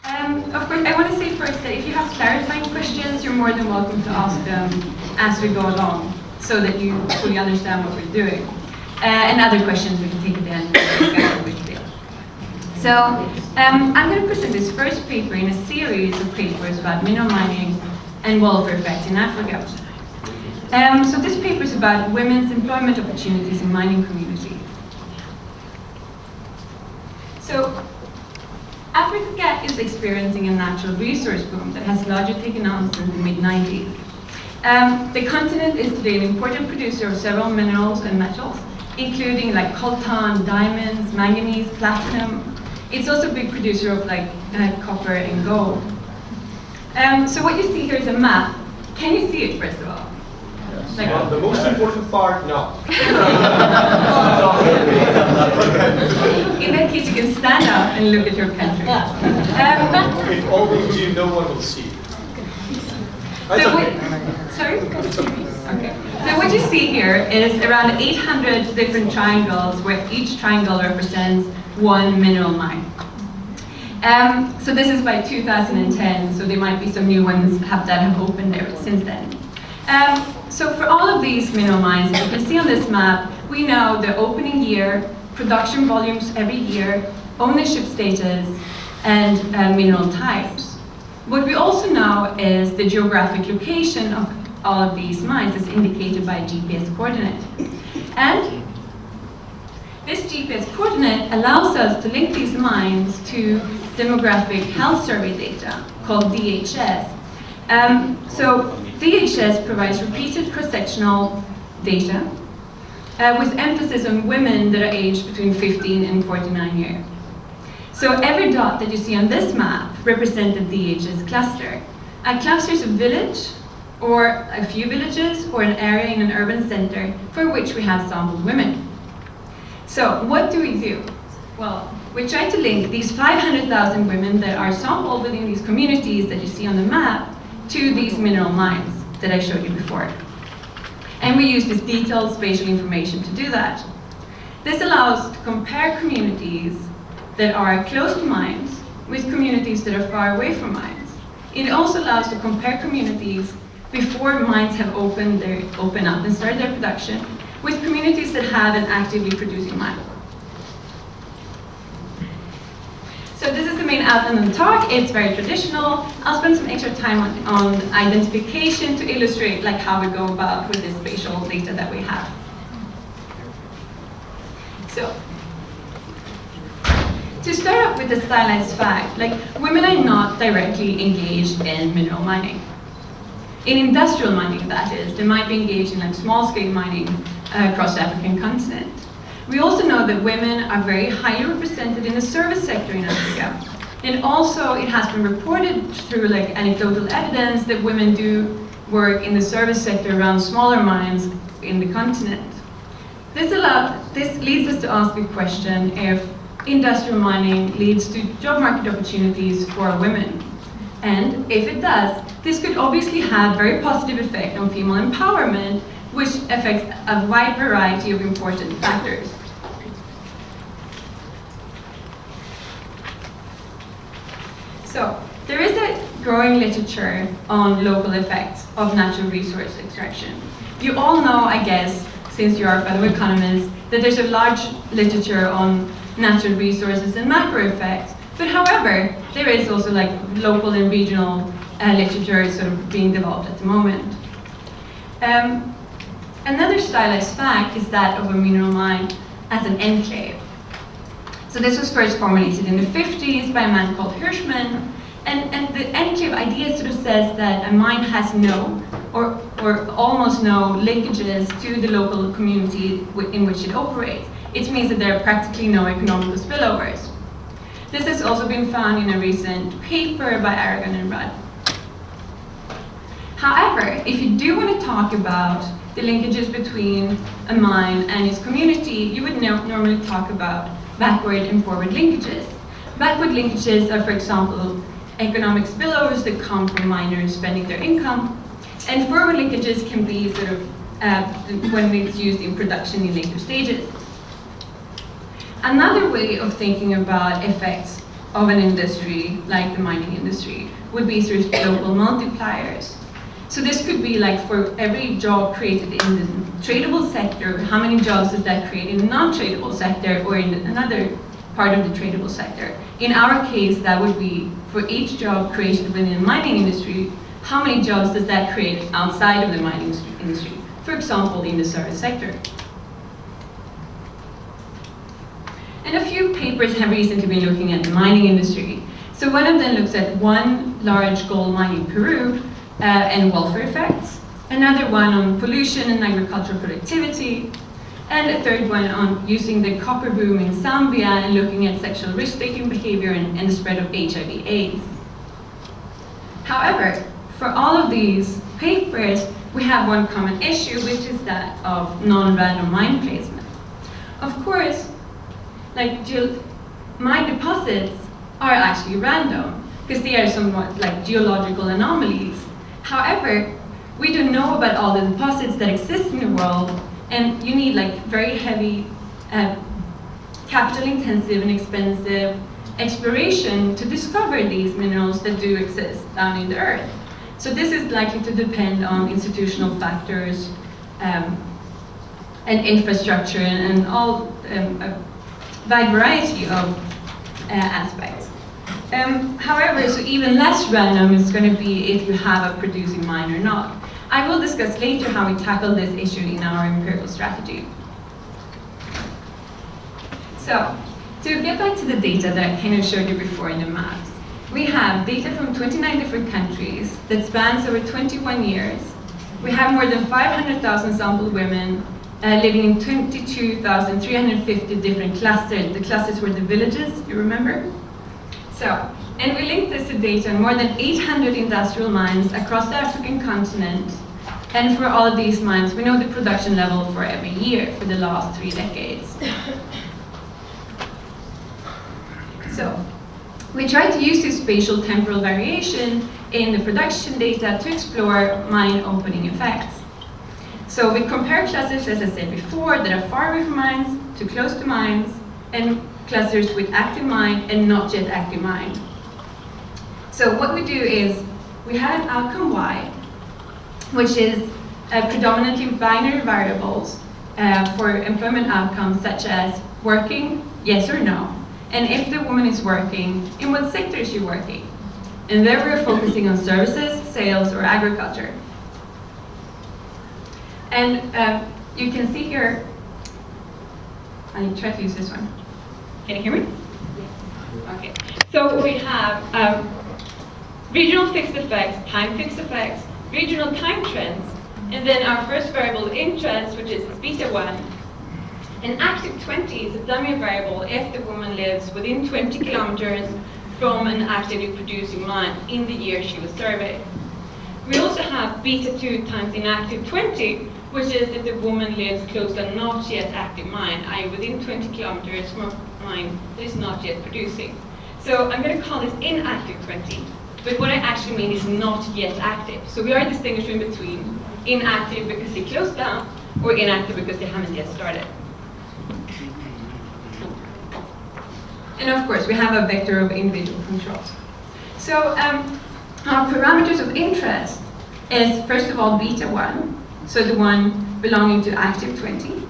Of course, I want to say first that if you have clarifying questions, you're more than welcome to ask them as we go along, so that you fully understand what we're doing. And other questions we can take at the end. So, I'm going to present this first paper in a series of papers about mineral mining and welfare effects in Africa. So this paper is about women's employment opportunities in mining communities. So, Africa is experiencing a natural resource boom that has largely taken on since the mid-90s. The continent is today an important producer of several minerals and metals, including like coltan, diamonds, manganese, platinum. It's also a big producer of like copper and gold. So what you see here is a map. Can you see it first of all? Yes. Like, the most important part, no. In that case, you can stand up and look at your country. If only you, no one will see. Sorry? Okay. So what you see here is around 800 different triangles, where each triangle represents one mineral mine. So this is by 2010, so there might be some new ones that have opened there since then. So for all of these mineral mines, as you can see on this map, we know the opening year, production volumes every year, ownership status, and mineral types. What we also know is the geographic location of all of these mines is indicated by a GPS coordinate. And this GPS coordinate allows us to link these mines to demographic health survey data called DHS. So DHS provides repeated cross-sectional data with emphasis on women that are aged between 15 and 49 years. So every dot that you see on this map represents the DHS cluster. A cluster is a village, or a few villages, or an area in an urban center for which we have sampled women. So what do? Well, we try to link these 500,000 women that are sampled within these communities that you see on the map to these mineral mines that I showed you before. And we use this detailed spatial information to do that. This allows us to compare communities that are close to mines with communities that are far away from mines. It also allows us to compare communities before mines have opened up and started their production with communities that have an actively producing mine. So this is the main outline of the talk. It's very traditional. I'll spend some extra time on identification to illustrate like how we go about with this spatial data that we have. So, to start off with the stylized fact, like women are not directly engaged in mineral mining. In industrial mining, that is, they might be engaged in like small-scale mining across the African continent. We also know that women are very highly represented in the service sector in Africa. And also it has been reported through like anecdotal evidence that women do work in the service sector around smaller mines in the continent. This leads us to ask the question if industrial mining leads to job market opportunities for women. And if it does, this could obviously have very positive effect on female empowerment, which affects a wide variety of important factors. So, there is a growing literature on local effects of natural resource extraction. You all know, I guess, since you are fellow economists, that there's a large literature on natural resources and macro effects. But however, there is also like local and regional literature sort of being developed at the moment. Another stylized fact is that of a mineral mine as an enclave. So this was first formulated in the 50s by a man called Hirschman, and the enclave idea sort of says that a mine has no, or almost no, linkages to the local community in which it operates. It means that there are practically no economical spillovers. This has also been found in a recent paper by Aragon and Rudd. However, if you do want to talk about the linkages between a mine and its community, you would normally talk about backward and forward linkages. Backward linkages are, for example, economic spillovers that come from miners spending their income, and forward linkages can be sort of when it's used in production in later stages. Another way of thinking about effects of an industry, like the mining industry, would be through local multipliers. So this could be like for every job created in the tradable sector, how many jobs does that create in the non-tradable sector or in another part of the tradable sector? In our case, that would be for each job created within the mining industry, how many jobs does that create outside of the mining industry? For example, in the service sector. And a few papers have recently been looking at the mining industry. So one of them looks at one large gold mine in Peru and welfare effects, another one on pollution and agricultural productivity, and a third one on using the copper boom in Zambia and looking at sexual risk-taking behavior and the spread of HIV/AIDS. However, for all of these papers, we have one common issue, which is that of non-random mine placement. Of course, like mine deposits are actually random because they are somewhat like geological anomalies. However, we don't know about all the deposits that exist in the world, and you need like very heavy, capital-intensive and expensive exploration to discover these minerals that do exist down in the earth. So this is likely to depend on institutional factors and infrastructure and all a wide variety of aspects. However, so even less random is going to be if you have a producing mine or not. I will discuss later how we tackle this issue in our empirical strategy. So, to get back to the data that I kind of showed you before in the maps, we have data from 29 different countries that spans over 21 years. We have more than 500,000 sampled women living in 22,350 different clusters. The clusters were the villages, you remember? So, and we linked this to data on more than 800 industrial mines across the African continent. And for all of these mines, we know the production level for every year for the last 3 decades. So, we tried to use this spatial temporal variation in the production data to explore mine opening effects. So we compare clusters, as I said before, that are far away from mines to close to mines, and clusters with active mine and not yet active mine. So what we do is we have an outcome Y, which is predominantly binary variables for employment outcomes such as working, yes or no, and if the woman is working, in what sector is she working? And there we're focusing on services, sales, or agriculture. And you can see here, I try to use this one. Can you hear me? Okay. So we have regional fixed effects, time fixed effects, regional time trends, and then our first variable interest, which is beta 1. And active 20 is a dummy variable if the woman lives within 20 kilometers from an actively producing mine in the year she was surveyed. We also have beta 2 times inactive 20, which is if the woman lives close to a not yet active mine, i.e. within 20 kilometers from a mine that is not yet producing. So I'm going to call this inactive 20, but what I actually mean is not yet active. So we are distinguishing between inactive because they closed down or inactive because they haven't yet started. And of course, we have a vector of individual controls. So our parameters of interest is, first of all, beta 1, so the one belonging to active 20.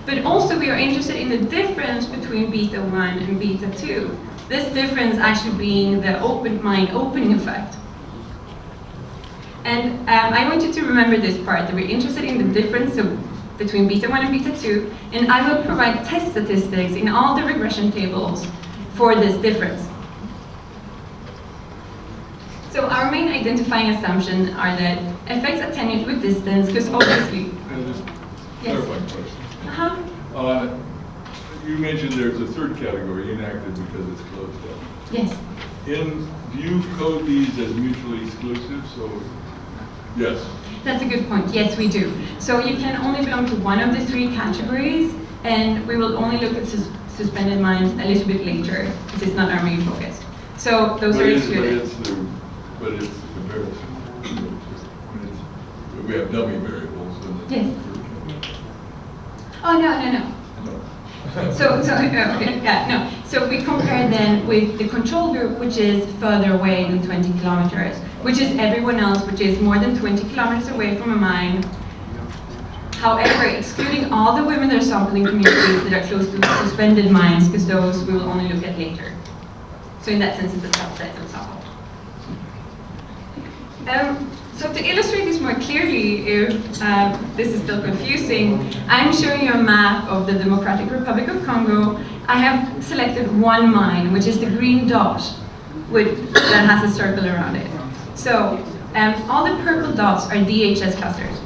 But also we are interested in the difference between beta 1 and beta 2. This difference actually being the mine opening effect. And I want you to remember this part, that we're interested in the difference between beta 1 and beta 2, and I will provide test statistics in all the regression tables for this difference. So our main identifying assumptions are that effects attenuate with distance, because obviously... Yes. Clarifying question. You mentioned there's a third category, inactive, because it's closed down. Yes. Do you code these as mutually exclusive? So, yes. That's a good point. Yes, we do. So you can only belong to one of the 3 categories, and we will only look at suspended mines a little bit later, because it's not our main focus. So those are excluded. But it's the comparison. We have dummy variables. Yes. Oh, no. So, okay, yeah, no. So we compare then with the control group, which is further away than 20 kilometers, which is everyone else, which is more than 20 kilometers away from a mine. However, excluding all the women that are sampled in communities that are close to suspended mines, because those we will only look at later. So in that sense, it's a subset of sample. So to illustrate this more clearly, if this is still confusing, I'm showing you a map of the Democratic Republic of Congo. I have selected one mine, which is the green dot, that has a circle around it. So all the purple dots are DHS clusters.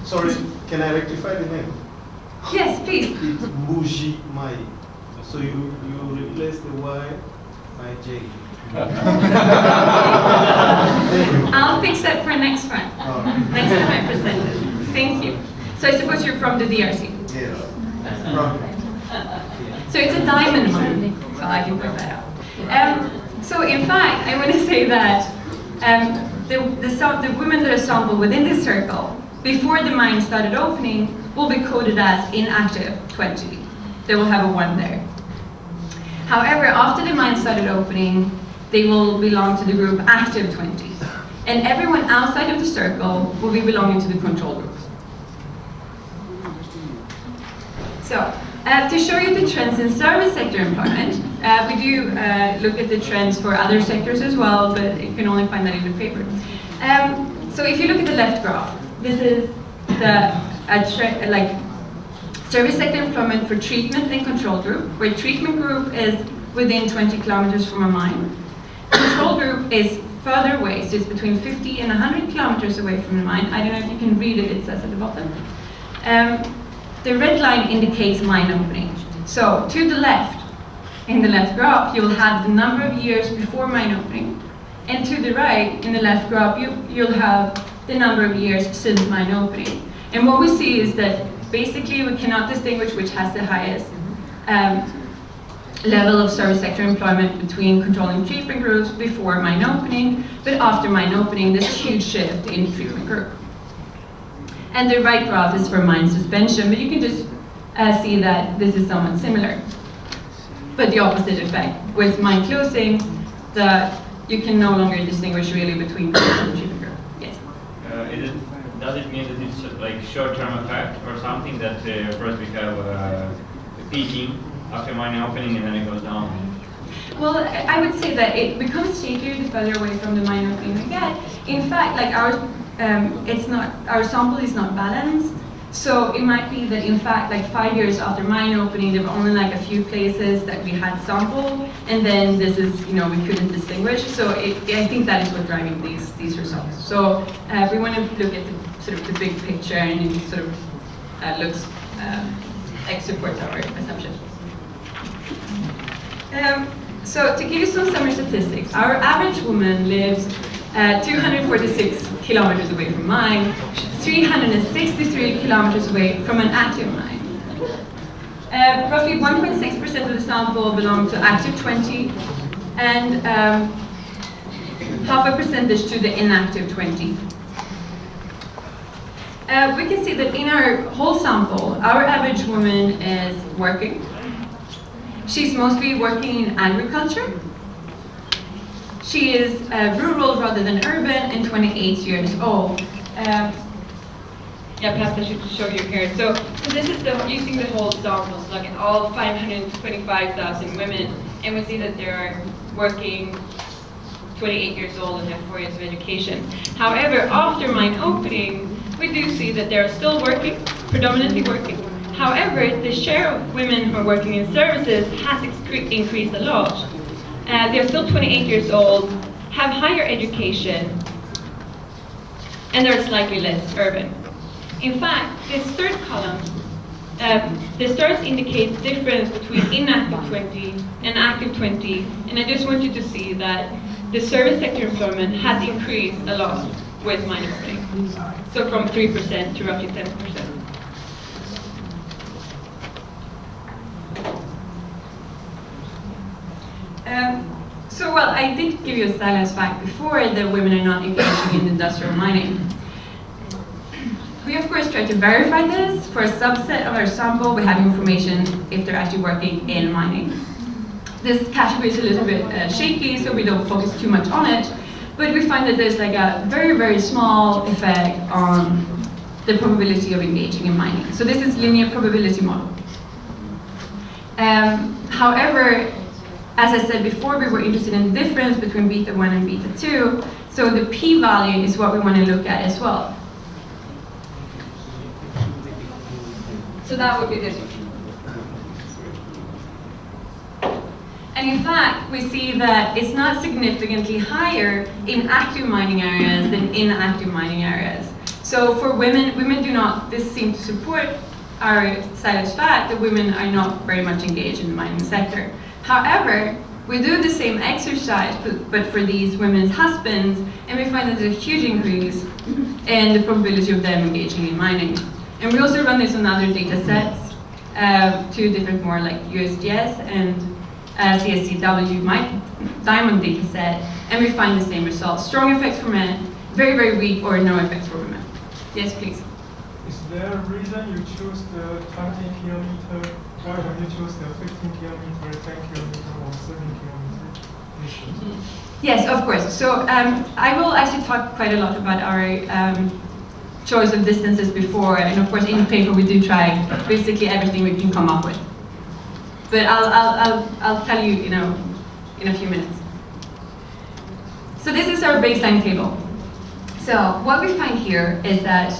Sorry, can I rectify the name? Yes, please. It's Muji Mai. So you replace the Y by J. I'll fix that for next one. Next time I present it. Thank you. So I suppose you're from the DRC. Yes. So it's a diamond mine, so I can put that out. So in fact, I want to say that the women that are sampled within this circle, before the mine started opening, will be coded as inactive 20. They will have a 1 there. However, after the mine started opening, they will belong to the group active 20. And everyone outside of the circle will be belonging to the control group. So, to show you the trends in service sector employment, we do look at the trends for other sectors as well, but you can only find that in the paper. So if you look at the left graph, this is the service sector employment for treatment and control group, where treatment group is within 20 kilometers from a mine. Control group is further away, so it's between 50 and 100 kilometers away from the mine. I don't know if you can read it, it says at the bottom. The red line indicates mine opening. So to the left, in the left graph, you'll have the number of years before mine opening. And to the right, in the left graph, you'll have the number of years since mine opening. And what we see is that basically we cannot distinguish which has the highest level of service sector employment between controlling treatment groups before mine opening, but after mine opening, there's a huge shift in treatment group. And the right graph is for mine suspension, but you can just see that this is somewhat similar. But the opposite effect. With mine closing, you can no longer distinguish really between control and treatment group. Yes? Does it mean that it's like short-term effect or something that first we have peaking after mine opening and then it goes down? Well, I would say that it becomes shakier the further away from the mine opening we get. In fact, like our sample is not balanced, so it might be that in fact, like 5 years after mine opening, there were only like a few places that we had sampled, and then this is, we couldn't distinguish. So I think that is what's driving these results. So we want to look at the big picture, and it sort of supports our assumption. So to give you some summary statistics, our average woman lives 246 kilometers away from mine, 363 kilometers away from an active mine. Roughly 1.6% of the sample belong to active 20, and half a percentage to the inactive 20. We can see that in our whole sample, our average woman is working. She's mostly working in agriculture. She is rural rather than urban and 28 years old. Perhaps I should show you here. So this is using the whole sample, so look at all 525,000 women, and we see that they are working 28 years old and have 4 years of education. However, after mine opening, we do see that they are still working, predominantly working. However, the share of women who are working in services has increased a lot. They are still 28 years old, have higher education, and they're slightly less urban. In fact, this third column, the stars indicate the difference between inactive 20 and active 20, and I just want you to see that the service sector employment has increased a lot with mine opening. So from 3% to roughly 10%. Well, I did give you a silence fact before that women are not engaging in industrial mining. We of course try to verify this. For a subset of our sample, we have information if they're actually working in mining. This category is a little bit shaky, so we don't focus too much on it, but we find that there's like a very, very small effect on the probability of engaging in mining. So this is linear probability model. However, as I said before, we were interested in the difference between beta 1 and beta 2, so the p-value is what we want to look at as well. So that would be this one. And in fact, we see that it's not significantly higher in active mining areas than inactive mining areas. So for women, do not, this seems to support our side of fact that women are not very much engaged in the mining sector. However, we do the same exercise, but for these women's husbands, and we find that there's a huge increase in the probability of them engaging in mining. And we also run this on other data sets, two different more like USGS and CSCW diamond data set, and we find the same results. Strong effects for men, very, very weak or no effects for women. Yes, please. Is there a reason you choose the 20 kilometer? Why don't you choose the 15 kilometer, 10 kilometer, or 7 kilometer mission? Yes, of course. So I will actually talk quite a lot about our choice of distances before, and of course in the paper we do try basically everything we can come up with. But I'll tell you, in a few minutes. So this is our baseline table. So what we find here is that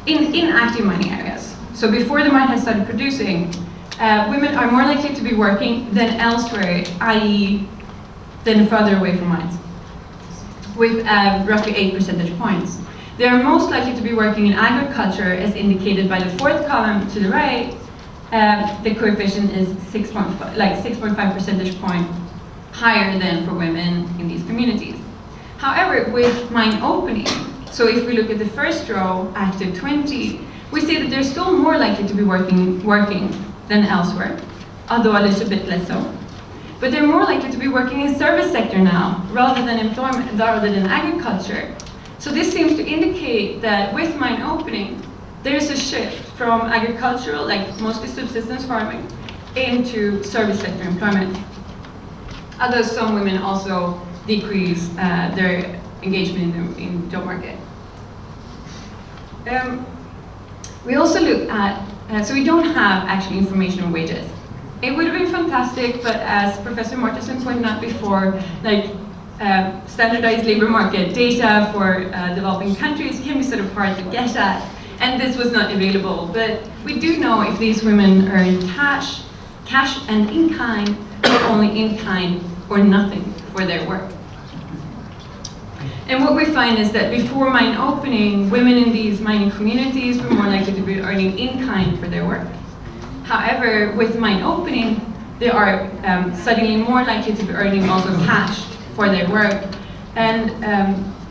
in inactive mining areas, so before the mine has started producing, women are more likely to be working than elsewhere, i.e. than further away from mines, with roughly 8 percentage points. They are most likely to be working in agriculture, as indicated by the fourth column to the right. The coefficient is 6.5 percentage point higher than for women in these communities. However, with mine opening, so if we look at the first row, active 20, we see that they're still more likely to be working than elsewhere, although a little bit less so. But they're more likely to be working in service sector now, rather than employment, rather than agriculture. So this seems to indicate that with mine opening, there is a shift from agricultural, like mostly subsistence farming, into service sector employment. Although some women also decrease their engagement in the job market. We also look at, so we don't have actually information on wages. It would have been fantastic, but as Professor Mortensen pointed out before, standardized labor market data for developing countries can be sort of hard to get at, and this was not available. But we do know if these women earn cash and in kind, or only in kind or nothing for their work. And what we find is that before mine opening, women in these mining communities were more likely to be earning in kind for their work. However, with mine opening, they are suddenly more likely to be earning also cash for their work. And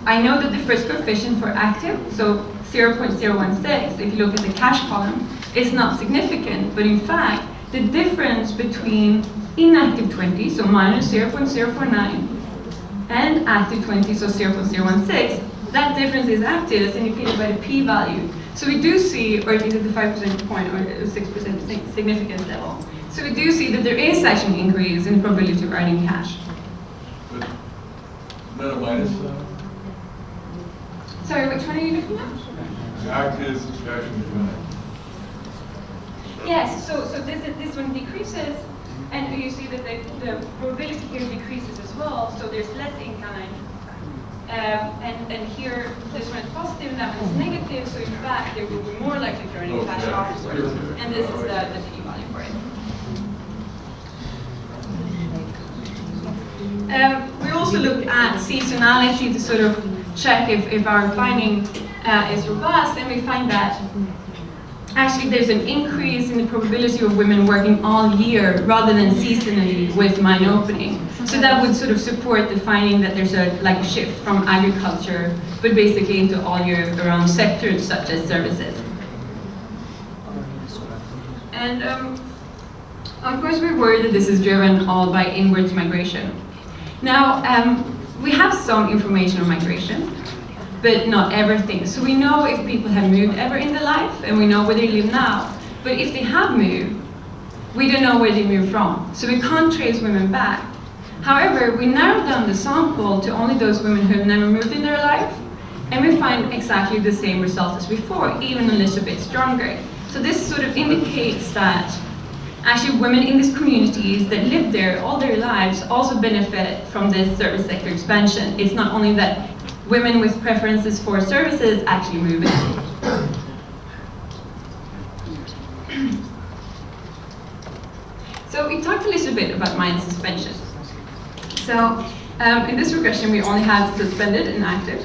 I know that the first coefficient for active, so 0.016, if you look at the cash column, is not significant, but in fact, the difference between inactive 20, so minus 0.049, and active 20, so 0.016, that difference is active, as indicated by the p-value. So we do see, or at least at the 5% point or 6% significance level, so we do see that there is actually an increase in the probability of earning cash. But is that a minus? Sorry, which one are you looking at? Active, cash, and Yes, so this one decreases, and you see that the probability here decreases as well, so there's less in kind. And here, this one is positive and that one is negative, so in fact, they will be more likely to earn cash afterwards. And this is the p-value for it. We also look at seasonality to sort of check if our finding is robust, and we find that actually there's an increase in the probability of women working all year rather than seasonally with mine opening. So that would sort of support the finding that there's a shift from agriculture, but basically into all year round sectors such as services. And of course we're worried that this is driven all by inwards migration. Now, we have some information on migration, but not everything. So we know if people have moved ever in their life, and we know where they live now. But if they have moved, we don't know where they moved from. So we can't trace women back. However, we narrowed down the sample to only those women who have never moved in their life, and we find exactly the same result as before, even a little bit stronger. So this sort of indicates that actually women in these communities that live there all their lives also benefit from this service sector expansion. It's not only that women with preferences for services actually move in. So we talked a little bit about mine suspension. So in this regression we only have suspended and active.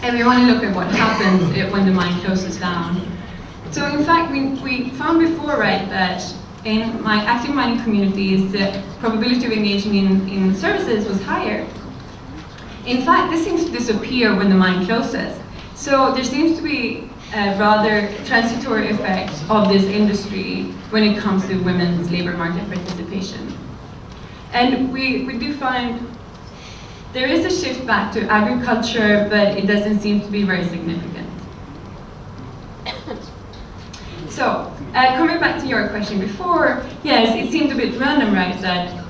And we want to look at what happens when the mine closes down. So in fact we found before, right, that in my active mining communities the probability of engaging in services was higher. In fact, this seems to disappear when the mine closes. So there seems to be a rather transitory effect of this industry when it comes to women's labor market participation. And we do find there is a shift back to agriculture, but it doesn't seem to be very significant. So, coming back to your question before, yes, it seemed a bit random, right, that,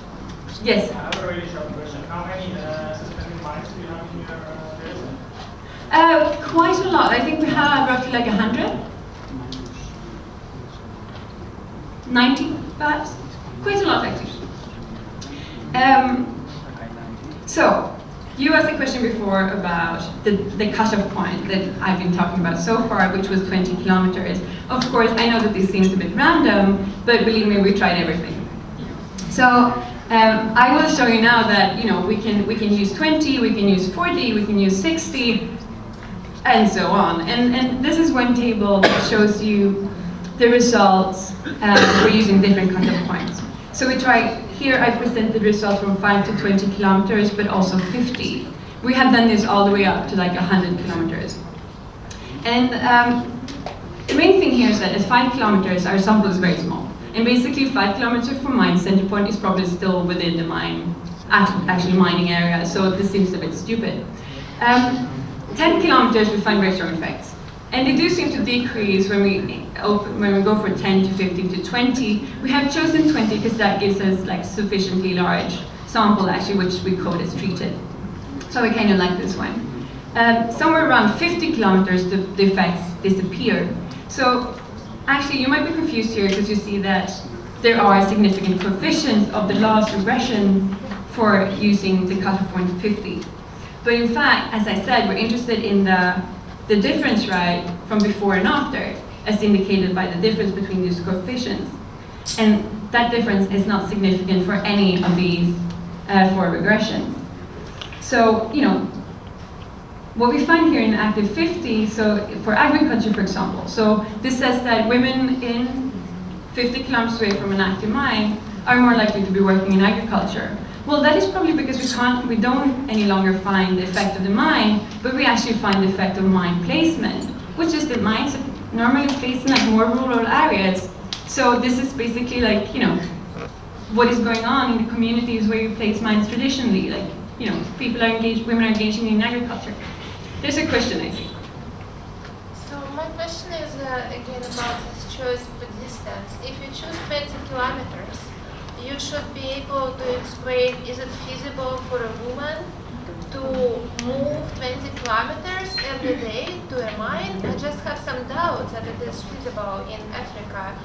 yes? I have a really short question. How many suspended mines do you have in your data? Quite a lot. I think we have roughly like 100. 90, perhaps? Quite a lot, actually. So, you asked a question before about the cutoff point that I've been talking about so far, which was 20 kilometers. Of course, I know that this seems a bit random, but believe me, we tried everything. So, I will show you now that we can use 20, we can use 40, we can use 60, and so on. And this is one table that shows you the results for using different cutoff points. So we try. Here I present the results from 5 to 20 kilometers, but also 50. We have done this all the way up to like 100 kilometers. And the main thing here is that at 5 kilometers, our sample is very small. And basically 5 kilometers from mine center point is probably still within the mine, actually mining area, so this seems a bit stupid. 10 kilometers we find very strong effects. And they do seem to decrease when we go for 10 to 15 to 20. We have chosen 20 because that gives us like sufficiently large sample actually, which we code as treated. So we kind of like this one. Somewhere around 50 kilometers the effects disappear. So actually you might be confused here because you see that there are significant coefficients of the last regression for using the cutoff point 50. But in fact, as I said, we're interested in the difference, right, from before and after, as indicated by the difference between these coefficients. And that difference is not significant for any of these 4 regressions. So, what we find here in active 50, so for agriculture, for example, so this says that women in 50 kilometers away from an active mine are more likely to be working in agriculture. Well, that is probably because we don't any longer find the effect of the mine, but we actually find the effect of mine placement, which is that mines are normally placed in like more rural areas. So this is basically like, what is going on in the communities where you place mines traditionally. Like, people are engaged, women are engaging in agriculture. There's a question, I think. So my question is again about this choice for distance. If you choose 20 kilometers, you should be able to explain, is it feasible for a woman to move 20 kilometers every day to a mine? I just have some doubts that it is feasible in Africa.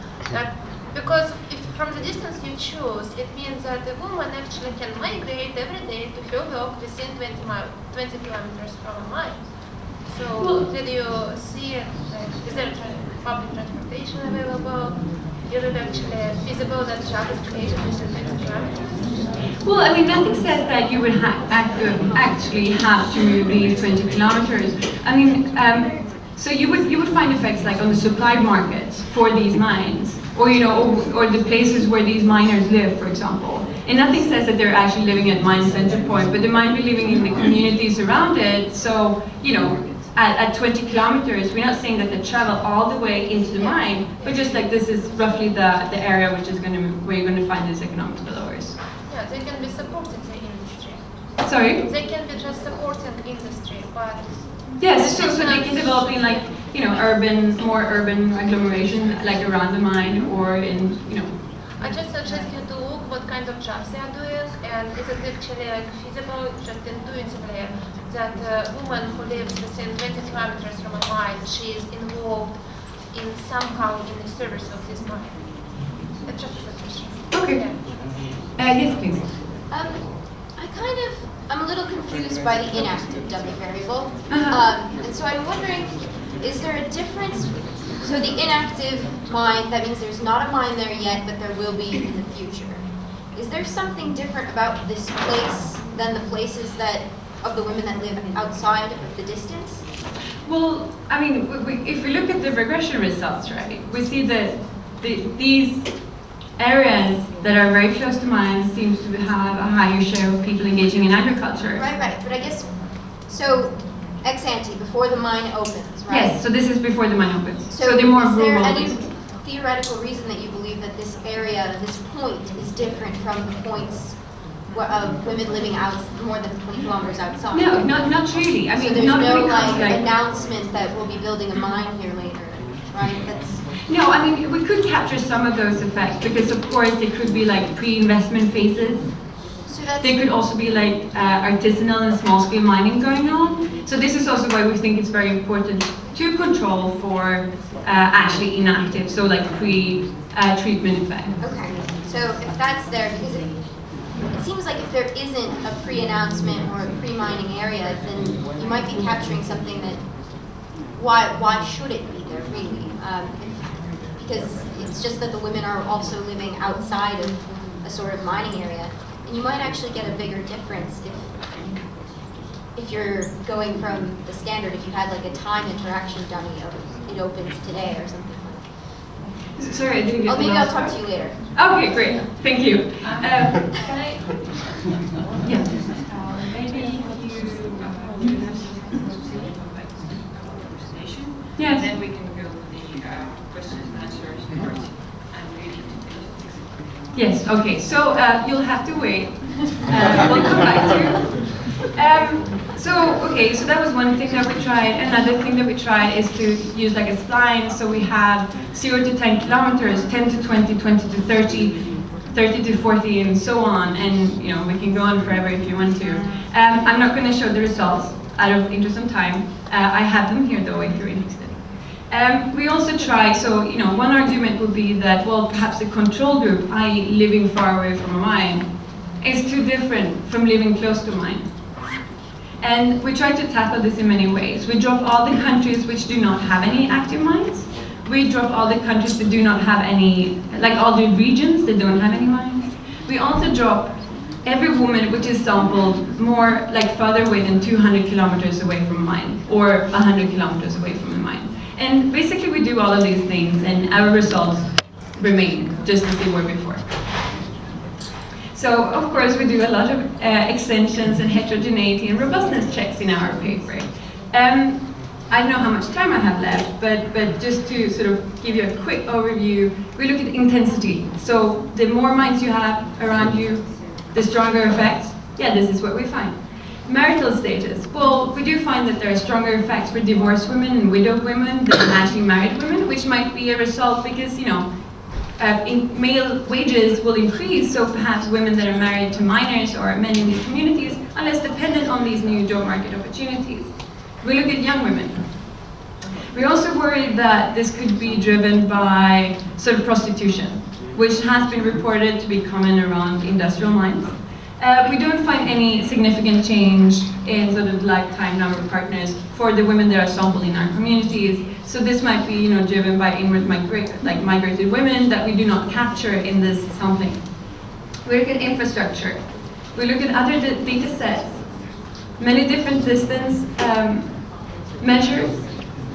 Because if from the distance you choose, it means that a woman actually can migrate every day to her work within 20 kilometers from a mine. So did you see, is there public transportation available? Is it actually feasible that job is created within 20 kilometers? Well, I mean, nothing says that you would actually have to move these 20 kilometers. I mean, so you would find effects like on the supply markets for these mines, or or the places where these miners live, for example. And nothing says that they're actually living at mine center point, but they might be living in the communities around it. So, at 20 kilometers, we're not saying that they travel all the way into the mine, but just like this is roughly the area which is where you're going to find these economic developers. Yeah, they can be supporting the industry. Sorry? They can be just supporting industry, but... Yes, so they can develop in like, more urban agglomeration, like around the mine or in, I just suggest you to look what kind of what jobs they are doing, and is it actually like feasible, just intuitively, that a woman who lives within 20 kilometers from a mine, she is involved in somehow in the service of this mine? That's just a question. Okay. Yeah. Yes, please. I'm a little confused by the inactive dummy variable. And so I'm wondering, is there a difference? So the inactive mine, that means there's not a mine there yet, but there will be in the future. Is there something different about this place than the places that, of the women that live outside of the distance? Well, I mean, if we look at the regression results, right, we see that these areas that are very close to mines seem to have a higher share of people engaging in agriculture. Right. But I guess, so ex ante, before the mine opens, right? Yes, so this is before the mine opens. So the more is there rural any places. theoretical reason that you believe that this area, this point, is different from the points of women living out more than 20 kilometers outside? No, not really. I mean, so there's not no when it comes to, announcement that we'll be building a mine here later, right? No, I mean, we could capture some of those effects because, of course, there could be like pre-investment phases. So that's, there could also be like artisanal and small-scale mining going on. So this is also why we think it's very important to control for actually inactive, so like pre-treatment effect. Okay, so if that's there, because it seems like if there isn't a pre-announcement or a pre-mining area, then you might be capturing something that, why should it be there really? Because it's just that the women are also living outside of a sort of mining area. And you might actually get a bigger difference if you're going from the standard, if you had like a time interaction dummy of it opens today or something like. Sorry, I didn't get the Maybe last I'll talk part. to you later. Okay, great. Thank you. Can I? Yeah. Maybe you Yes. and then we can go with the questions and answers part and reading. Yes, okay, so you'll have to wait. We'll come back to you. So that was one thing that we tried. Another thing that we tried is to use like a spline. So we have 0 to 10 kilometers, 10 to 20, 20 to 30, 30 to 40, and so on. And you know, we can go on forever if you want to. I'm not going to show the results out of interest of time. I have them here though if you're interested. We also try, so you know, one argument would be that, well, perhaps the control group, i.e. living far away from a mine, is too different from living close to a mine. And we try to tackle this in many ways. We drop all the countries which do not have any active mines. We drop all the countries that do not have any, like all the regions that don't have any mines. We also drop every woman which is sampled more like further away than 200 kilometers away from a mine, or 100 kilometers away from a mine. And basically we do all of these things and our results remain just as they were before. So of course we do a lot of extensions and heterogeneity and robustness checks in our paper. I don't know how much time I have left, but just to sort of give you a quick overview, we look at intensity. So the more mines you have around you, the stronger effects. Yeah, this is what we find. Marital status. Well, we do find that there are stronger effects for divorced women and widowed women than actually married women, which might be a result because, you know, male wages will increase, so perhaps women that are married to miners or men in these communities are less dependent on these new job market opportunities. We look at young women. We're also worried that this could be driven by sort of prostitution, which has been reported to be common around industrial mines. We don't find any significant change in sort of lifetime number of partners for the women that are sampled in our communities. So this might be, you know, driven by inward migrated women that we do not capture in this sampling. We look at infrastructure. We look at other data sets, many different distance measures.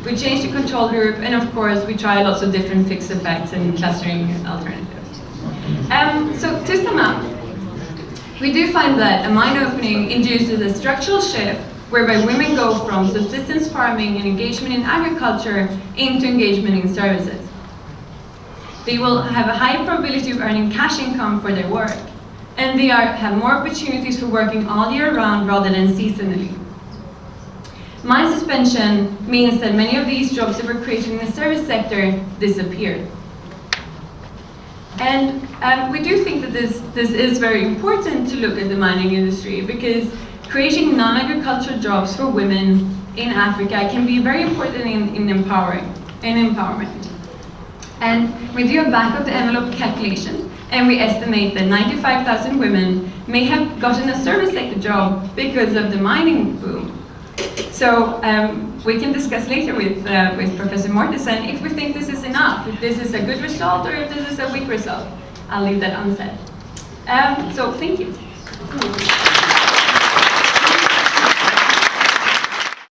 We change the control group, and of course we try lots of different fixed effects and clustering alternatives. So to sum up, we do find that a mine opening induces a structural shift whereby women go from subsistence farming and engagement in agriculture into engagement in services. They will have a high probability of earning cash income for their work, and they have more opportunities for working all year round rather than seasonally. Mine suspension means that many of these jobs that were created in the service sector disappeared. And we do think that this is very important to look at the mining industry, because creating non-agricultural jobs for women in Africa can be very important in empowerment. And we do a back of the envelope calculation, and we estimate that 95,000 women may have gotten a service sector job because of the mining boom. So we can discuss later with Professor Mortensen if we think this is enough, if this is a good result or if this is a weak result. I'll leave that unsaid. So thank you.